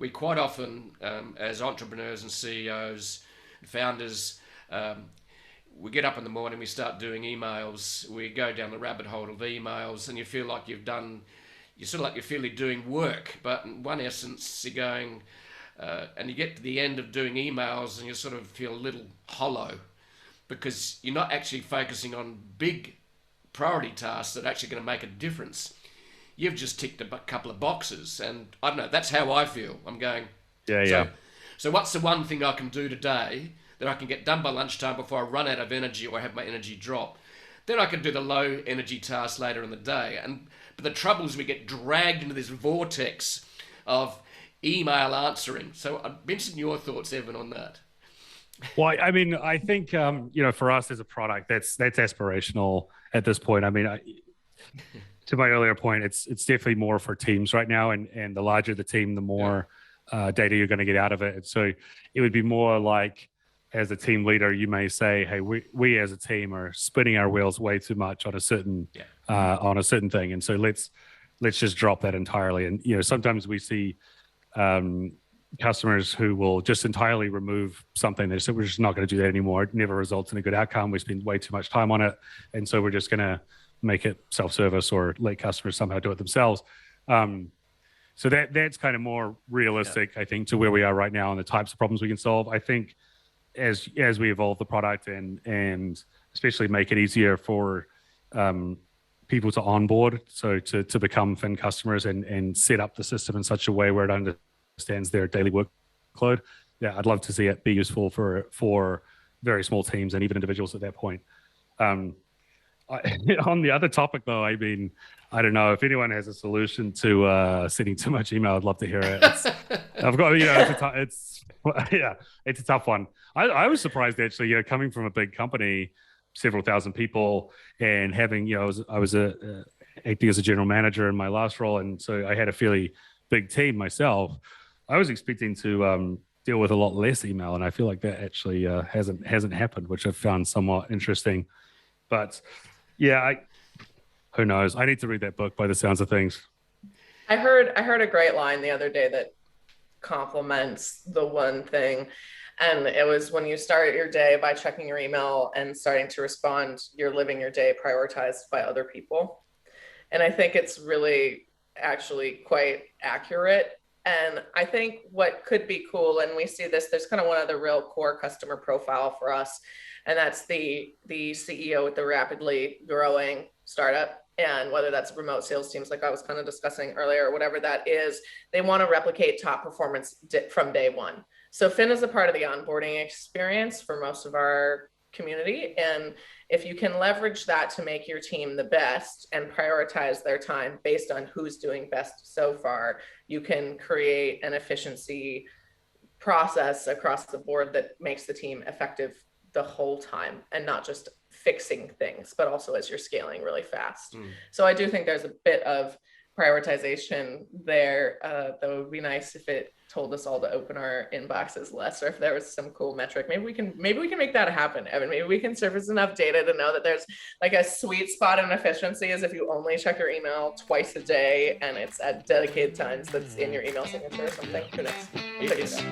we quite often, as entrepreneurs and CEOs, founders, we get up in the morning, we start doing emails, we go down the rabbit hole of emails, and you feel like you sort of like you're feeling doing work, but in one essence, you're going, and you get to the end of doing emails and you sort of feel a little hollow because you're not actually focusing on big priority tasks that are actually going to make a difference. You've just ticked a couple of boxes, and I don't know, that's how I feel. I'm going, so what's the one thing I can do today that I can get done by lunchtime before I run out of energy or have my energy drop? Then I can do the low energy tasks later in the day. But the trouble is we get dragged into this vortex of email answering. So I'm interested in your thoughts, Evan, on that. Well, I mean, I think, for us as a product, that's aspirational at this point. I mean, to my earlier point, it's definitely more for teams right now. And the larger the team, the more data you're going to get out of it. And so it would be more like, as a team leader, you may say, hey, we as a team are spinning our wheels way too much on a certain thing. And so let's just drop that entirely. And, sometimes we see customers who will just entirely remove something. They say, we're just not going to do that anymore. It never results in a good outcome. We spend way too much time on it. And so we're just going to make it self-service or let customers somehow do it themselves. So that's kind of more realistic, I think, to where we are right now and the types of problems we can solve. I think as we evolve the product and especially make it easier for people to onboard, so to become Fin customers and set up the system in such a way where it understands their daily workload. Yeah, I'd love to see it be useful for very small teams and even individuals at that point. On the other topic, though, I mean, I don't know if anyone has a solution to sending too much email. I'd love to hear it. I've got, it's a tough one. I was surprised actually, coming from a big company, several thousand people, and having, I was acting as a general manager in my last role, and so I had a fairly big team myself. I was expecting to deal with a lot less email, and I feel like that actually hasn't happened, which I've found somewhat interesting. But yeah, who knows? I need to read that book by the sounds of things. I heard a great line the other day that complements the one thing. And it was, when you start your day by checking your email and starting to respond, you're living your day prioritized by other people. And I think it's really actually quite accurate. And I think what could be cool, and we see this, there's kind of one other real core customer profile for us, and that's the CEO with the rapidly growing startup. And whether that's remote sales teams, like I was kind of discussing earlier, or whatever that is, they want to replicate top performance from day one. So Fin is a part of the onboarding experience for most of our community. And if you can leverage that to make your team the best and prioritize their time based on who's doing best so far, you can create an efficiency process across the board that makes the team effective the whole time, and not just fixing things, but also as you're scaling really fast. So I do think there's a bit of prioritization there, that would be nice if it told us all to open our inboxes less, or if there was some cool metric. Maybe we can make that happen, Evan. Maybe we can surface enough data to know that there's like a sweet spot in efficiency is if you only check your email twice a day and it's at dedicated times that's in your email signature or something. Who knows?